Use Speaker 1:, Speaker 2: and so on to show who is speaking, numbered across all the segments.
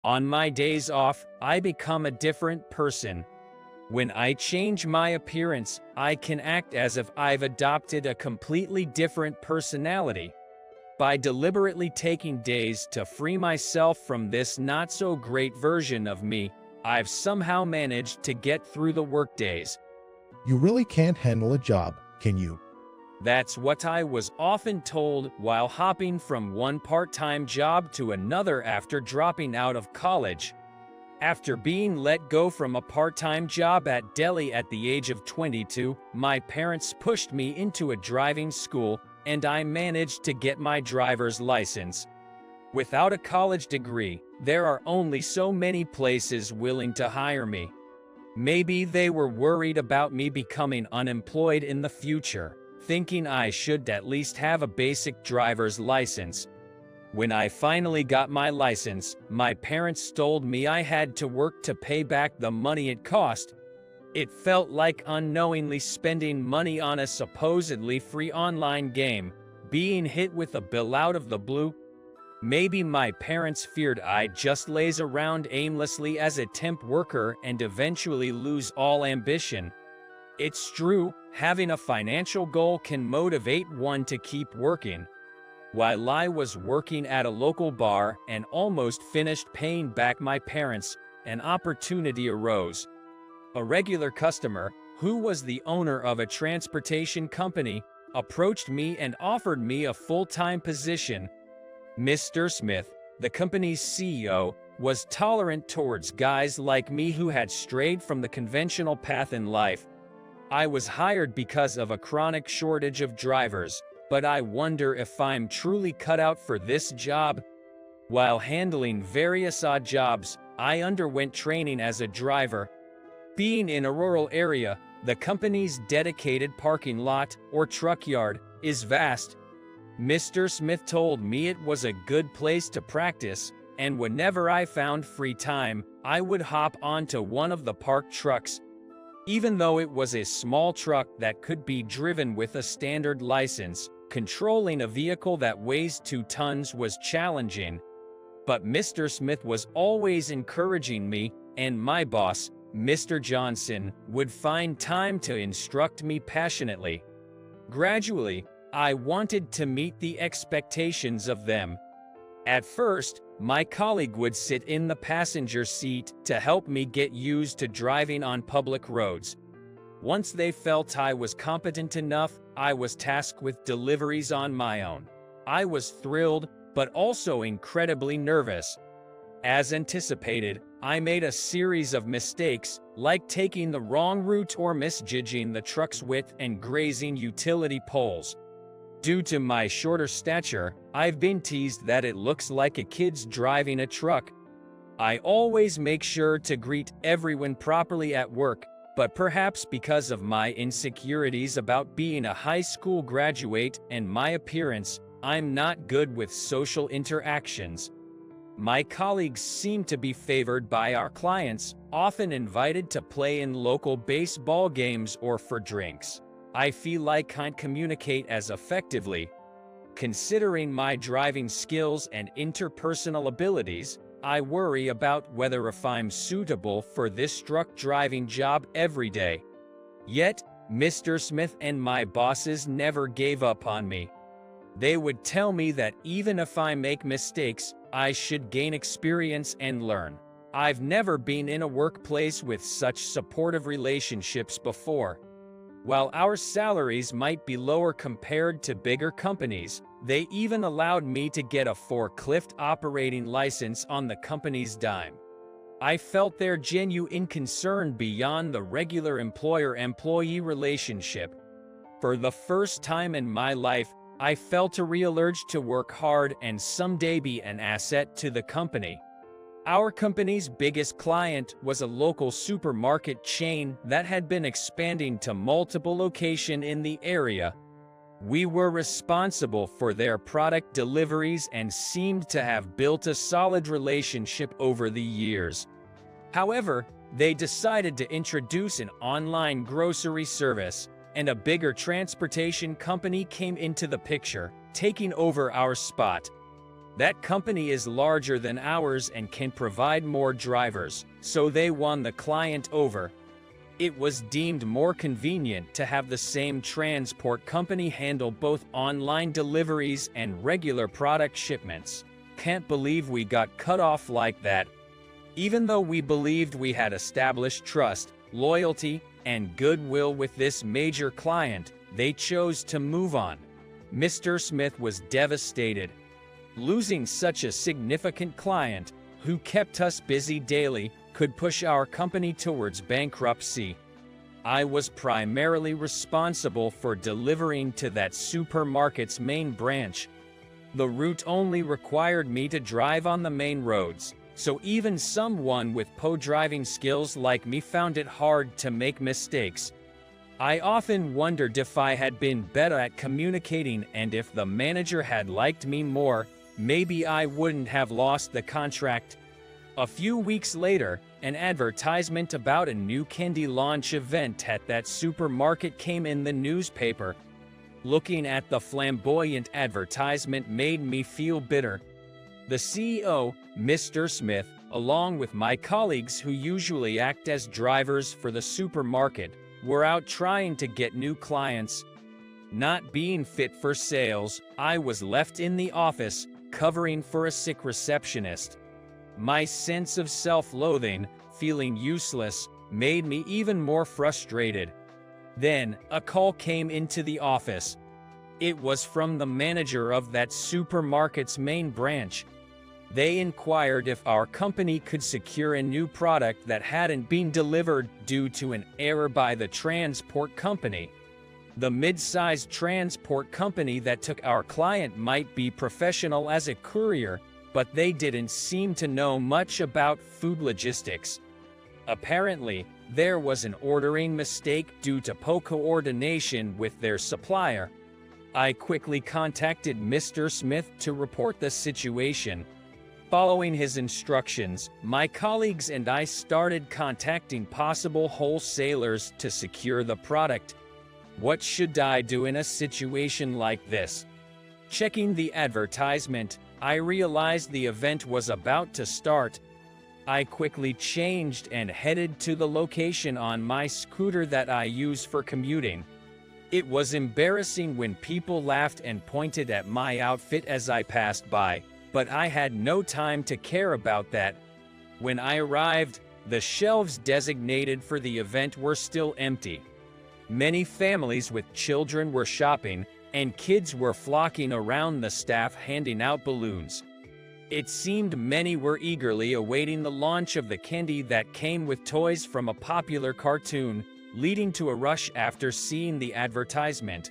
Speaker 1: On my days off, I become a different person. When I change my appearance, I can act as if I've adopted a completely different personality. By deliberately taking days to free myself from this not-so-great version of me, I've somehow managed to get through the workdays.
Speaker 2: You really can't handle a job, can you?
Speaker 1: That's what I was often told while hopping from one part-time job to another after dropping out of college. After being let go from a part-time job at Delhi at the age of 22, my parents pushed me into a driving school, and I managed to get my driver's license. Without a college degree, there are only so many places willing to hire me. Maybe they were worried about me becoming unemployed in the future, thinking I should at least have a basic driver's license. When I finally got my license, my parents told me I had to work to pay back the money it cost. It felt like unknowingly spending money on a supposedly free online game, being hit with a bill out of the blue. Maybe my parents feared I'd just laze around aimlessly as a temp worker and eventually lose all ambition. It's true, having a financial goal can motivate one to keep working. While I was working at a local bar and almost finished paying back my parents, an opportunity arose. A regular customer, who was the owner of a transportation company, approached me and offered me a full-time position. Mr. Smith, the company's CEO, was tolerant towards guys like me who had strayed from the conventional path in life. I was hired because of a chronic shortage of drivers, but I wonder if I'm truly cut out for this job. While handling various odd jobs, I underwent training as a driver. Being in a rural area, the company's dedicated parking lot, or truck yard, is vast. Mr. Smith told me it was a good place to practice, and whenever I found free time, I would hop onto one of the parked trucks. Even though it was a small truck that could be driven with a standard license, controlling a vehicle that weighs 2 tons was challenging. But Mr. Smith was always encouraging me, and my boss, Mr. Johnson, would find time to instruct me passionately. Gradually, I wanted to meet the expectations of them. At first, my colleague would sit in the passenger seat to help me get used to driving on public roads. Once they felt I was competent enough, I was tasked with deliveries on my own. I was thrilled, but also incredibly nervous. As anticipated, I made a series of mistakes, like taking the wrong route or misjudging the truck's width and grazing utility poles. Due to my shorter stature, I've been teased that it looks like a kid's driving a truck. I always make sure to greet everyone properly at work, but perhaps because of my insecurities about being a high school graduate and my appearance, I'm not good with social interactions. My colleagues seem to be favored by our clients, often invited to play in local baseball games or for drinks. I feel I can't communicate as effectively. Considering my driving skills and interpersonal abilities, I worry about whether if I'm suitable for this truck driving job every day. Yet, Mr. Smith and my bosses never gave up on me. They would tell me that even if I make mistakes, I should gain experience and learn. I've never been in a workplace with such supportive relationships before. While our salaries might be lower compared to bigger companies, they even allowed me to get a forklift operating license on the company's dime. I felt their genuine concern beyond the regular employer-employee relationship. For the first time in my life, I felt a real urge to work hard and someday be an asset to the company. Our company's biggest client was a local supermarket chain that had been expanding to multiple locations in the area. We were responsible for their product deliveries and seemed to have built a solid relationship over the years. However, they decided to introduce an online grocery service, and a bigger transportation company came into the picture, taking over our spot. That company is larger than ours and can provide more drivers, so they won the client over. It was deemed more convenient to have the same transport company handle both online deliveries and regular product shipments. Can't believe we got cut off like that. Even though we believed we had established trust, loyalty, and goodwill with this major client, they chose to move on. Mr. Smith was devastated. Losing such a significant client, who kept us busy daily, could push our company towards bankruptcy. I was primarily responsible for delivering to that supermarket's main branch. The route only required me to drive on the main roads, so even someone with driving skills like me found it hard to make mistakes. I often wondered if I had been better at communicating and if the manager had liked me more, maybe I wouldn't have lost the contract. A few weeks later, an advertisement about a new candy launch event at that supermarket came in the newspaper. Looking at the flamboyant advertisement made me feel bitter. The CEO, Mr. Smith, along with my colleagues who usually act as drivers for the supermarket, were out trying to get new clients. Not being fit for sales, I was left in the office, covering for a sick receptionist. My sense of self-loathing, feeling useless, made me even more frustrated. Then, a call came into the office. It was from the manager of that supermarket's main branch. They inquired if our company could secure a new product that hadn't been delivered due to an error by the transport company. The mid-sized transport company that took our client might be professional as a courier, but they didn't seem to know much about food logistics. Apparently, there was an ordering mistake due to poor coordination with their supplier. I quickly contacted Mr. Smith to report the situation. Following his instructions, my colleagues and I started contacting possible wholesalers to secure the product. What should I do in a situation like this? Checking the advertisement, I realized the event was about to start. I quickly changed and headed to the location on my scooter that I use for commuting. It was embarrassing when people laughed and pointed at my outfit as I passed by, but I had no time to care about that. When I arrived, the shelves designated for the event were still empty. Many families with children were shopping, and kids were flocking around the staff handing out balloons. It seemed many were eagerly awaiting the launch of the candy that came with toys from a popular cartoon, leading to a rush after seeing the advertisement.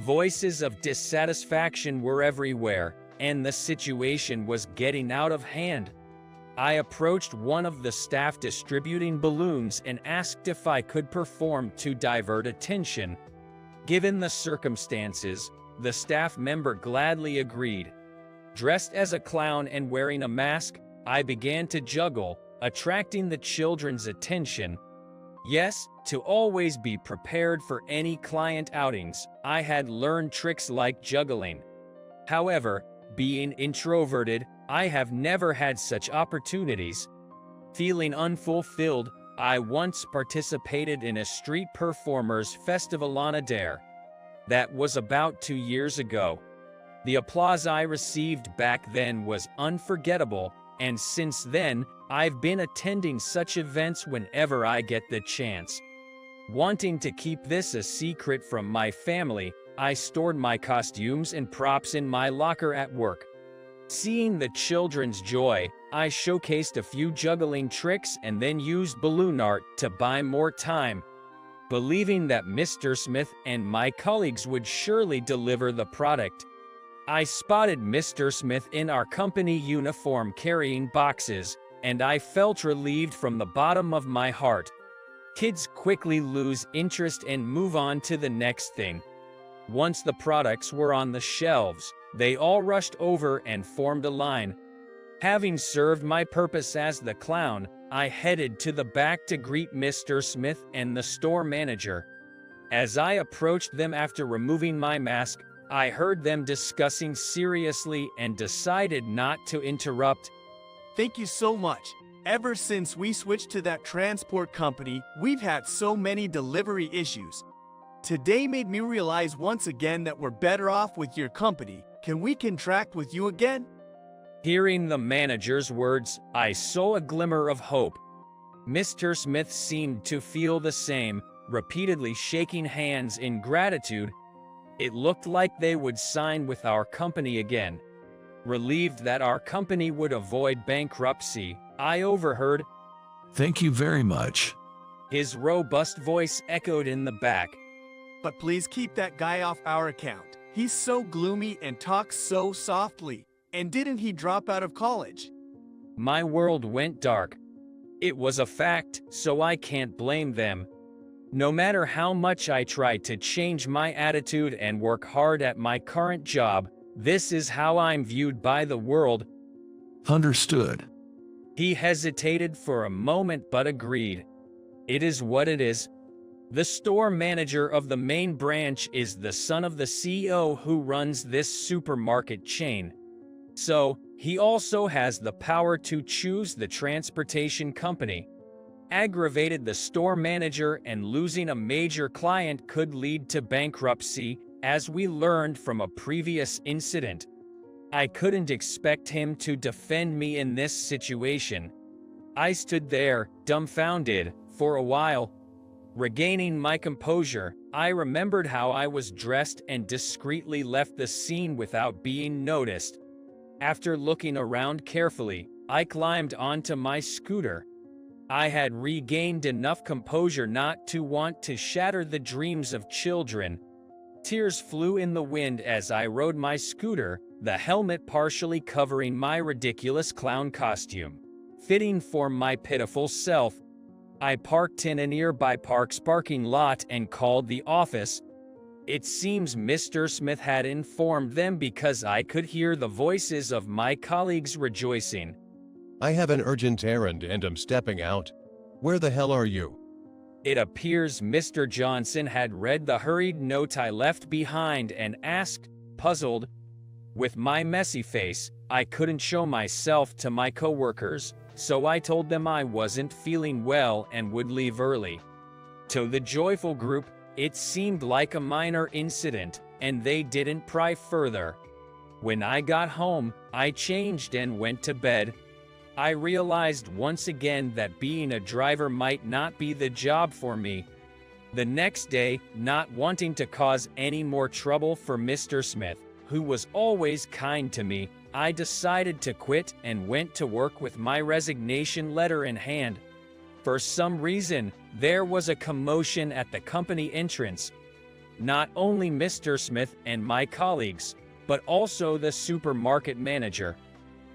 Speaker 1: Voices of dissatisfaction were everywhere, and the situation was getting out of hand. I approached one of the staff distributing balloons and asked if I could perform to divert attention. Given the circumstances, the staff member gladly agreed. Dressed as a clown and wearing a mask, I began to juggle, attracting the children's attention. Yes, to always be prepared for any client outings, I had learned tricks like juggling. However, being introverted, I have never had such opportunities. Feeling unfulfilled, I once participated in a street performers festival on a dare. That was about 2 years ago. The applause I received back then was unforgettable, and since then, I've been attending such events whenever I get the chance. Wanting to keep this a secret from my family, I stored my costumes and props in my locker at work. Seeing the children's joy, I showcased a few juggling tricks and then used balloon art to buy more time. Believing that Mr. Smith and my colleagues would surely deliver the product, I spotted Mr. Smith in our company uniform carrying boxes, and I felt relieved from the bottom of my heart. Kids quickly lose interest and move on to the next thing. Once the products were on the shelves, they all rushed over and formed a line. Having served my purpose as the clown, I headed to the back to greet Mr. Smith and the store manager. As I approached them after removing my mask, I heard them discussing seriously and decided not to interrupt.
Speaker 3: Thank you so much. Ever since we switched to that transport company, we've had so many delivery issues. Today made me realize once again that we're better off with your company. Can we contract with you again?
Speaker 1: Hearing the manager's words, I saw a glimmer of hope. Mr. Smith seemed to feel the same, repeatedly shaking hands in gratitude. It looked like they would sign with our company again. Relieved that our company would avoid bankruptcy, I overheard,
Speaker 4: "Thank you very much."
Speaker 1: His robust voice echoed in the back.
Speaker 3: But please keep that guy off our account. He's so gloomy and talks so softly. And didn't he drop out of college?
Speaker 1: My world went dark. It was a fact, so I can't blame them. No matter how much I try to change my attitude and work hard at my current job, this is how I'm viewed by the world.
Speaker 4: Understood.
Speaker 1: He hesitated for a moment but agreed. It is what it is. The store manager of the main branch is the son of the CEO who runs this supermarket chain. So, he also has the power to choose the transportation company. Aggravated the store manager, and losing a major client could lead to bankruptcy, as we learned from a previous incident. I couldn't expect him to defend me in this situation. I stood there, dumbfounded, for a while. Regaining my composure, I remembered how I was dressed and discreetly left the scene without being noticed. After looking around carefully, I climbed onto my scooter. I had regained enough composure not to want to shatter the dreams of children. Tears flew in the wind as I rode my scooter, the helmet partially covering my ridiculous clown costume. Fitting for my pitiful self, I parked in a nearby park's parking lot and called the office. It seems Mr. Smith had informed them because I could hear the voices of my colleagues rejoicing.
Speaker 2: I have an urgent errand and I'm stepping out. Where the hell are you?
Speaker 1: It appears Mr. Johnson had read the hurried note I left behind and asked, puzzled. With my messy face, I couldn't show myself to my coworkers, so I told them I wasn't feeling well and would leave early. To the joyful group, it seemed like a minor incident, and they didn't pry further. When I got home, I changed and went to bed. I realized once again that being a driver might not be the job for me. The next day, not wanting to cause any more trouble for Mr. Smith, who was always kind to me, I decided to quit and went to work with my resignation letter in hand. For some reason, there was a commotion at the company entrance. Not only Mr. Smith and my colleagues, but also the supermarket manager.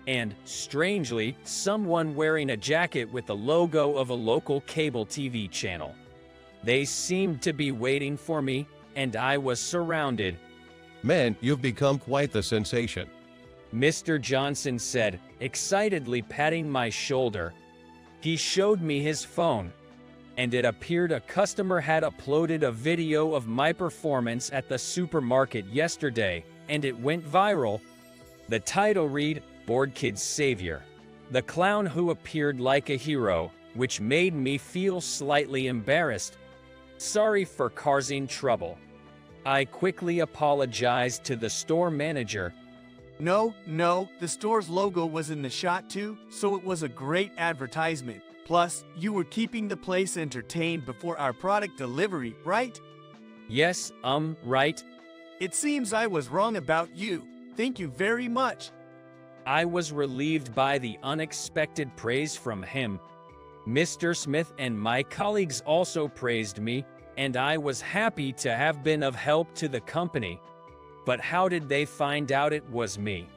Speaker 1: And, strangely, someone wearing a jacket with the logo of a local cable TV channel. They seemed to be waiting for me, and I was surrounded.
Speaker 2: Man, you've become quite the sensation.
Speaker 1: Mr. Johnson said, excitedly patting my shoulder. He showed me his phone, and it appeared a customer had uploaded a video of my performance at the supermarket yesterday, and it went viral. The title read, Bored Kid's Savior. The clown who appeared like a hero, which made me feel slightly embarrassed. Sorry for causing trouble. I quickly apologized to the store manager.
Speaker 3: No, the store's logo was in the shot too, so it was a great advertisement. Plus, you were keeping the place entertained before our product delivery, right?
Speaker 1: Yes, right.
Speaker 3: It seems I was wrong about you. Thank you very much.
Speaker 1: I was relieved by the unexpected praise from him. Mr. Smith and my colleagues also praised me, and I was happy to have been of help to the company. But how did they find out it was me?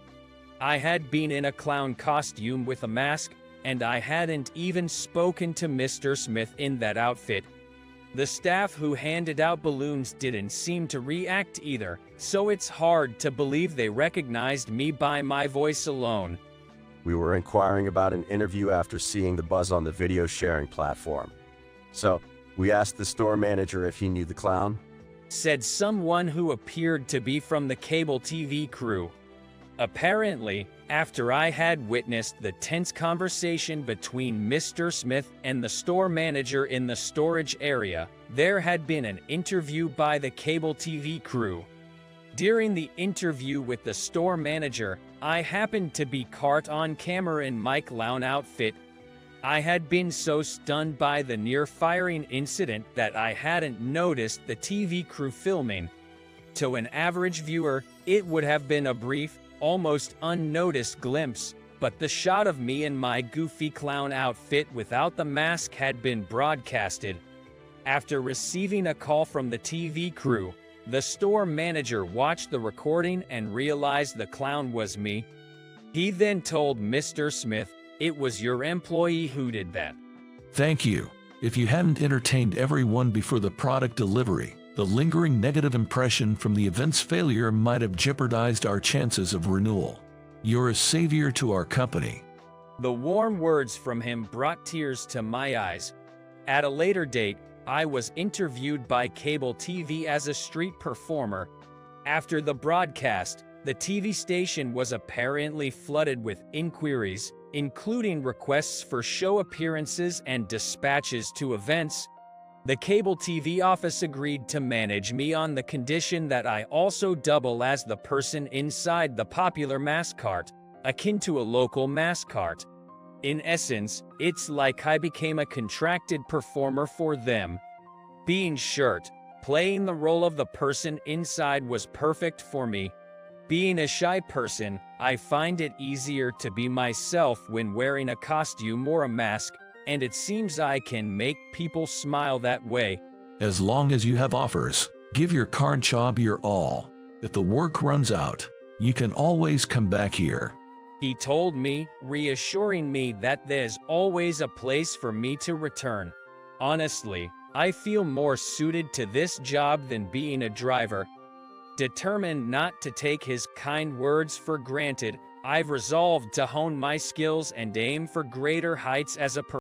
Speaker 1: I had been in a clown costume with a mask, and I hadn't even spoken to Mr. Smith in that outfit. The staff who handed out balloons didn't seem to react either, so it's hard to believe they recognized me by my voice alone.
Speaker 5: We were inquiring about an interview after seeing the buzz on the video sharing platform. So, we asked the store manager if he knew the clown.
Speaker 1: said someone who appeared to be from the cable TV crew. Apparently, after I had witnessed the tense conversation between Mr. Smith and the store manager in the storage area, there had been an interview by the cable TV crew. During the interview with the store manager, I happened to be caught on camera in my clown outfit. I had been so stunned by the near-firing incident that I hadn't noticed the TV crew filming. To an average viewer, it would have been a brief, almost unnoticed glimpse, but the shot of me in my goofy clown outfit without the mask had been broadcasted. After receiving a call from the TV crew, the store manager watched the recording and realized the clown was me. He then told Mr. Smith, "It was your employee who did that."
Speaker 4: Thank you. If you hadn't entertained everyone before the product delivery, the lingering negative impression from the event's failure might have jeopardized our chances of renewal. You're a savior to our company.
Speaker 1: The warm words from him brought tears to my eyes. At a later date, I was interviewed by cable TV as a street performer. After the broadcast, the TV station was apparently flooded with inquiries, including requests for show appearances and dispatches to events. The cable TV office agreed to manage me on the condition that I also double as the person inside the popular mask cart, akin to a local mask cart. In essence, it's like I became a contracted performer for them. Being short, playing the role of the person inside was perfect for me. Being a shy person, I find it easier to be myself when wearing a costume or a mask, and it seems I can make people smile that way.
Speaker 4: As long as you have offers, give your current job your all. If the work runs out, you can always come back here.
Speaker 1: He told me, reassuring me that there's always a place for me to return. Honestly, I feel more suited to this job than being a driver. Determined not to take his kind words for granted, I've resolved to hone my skills and aim for greater heights as a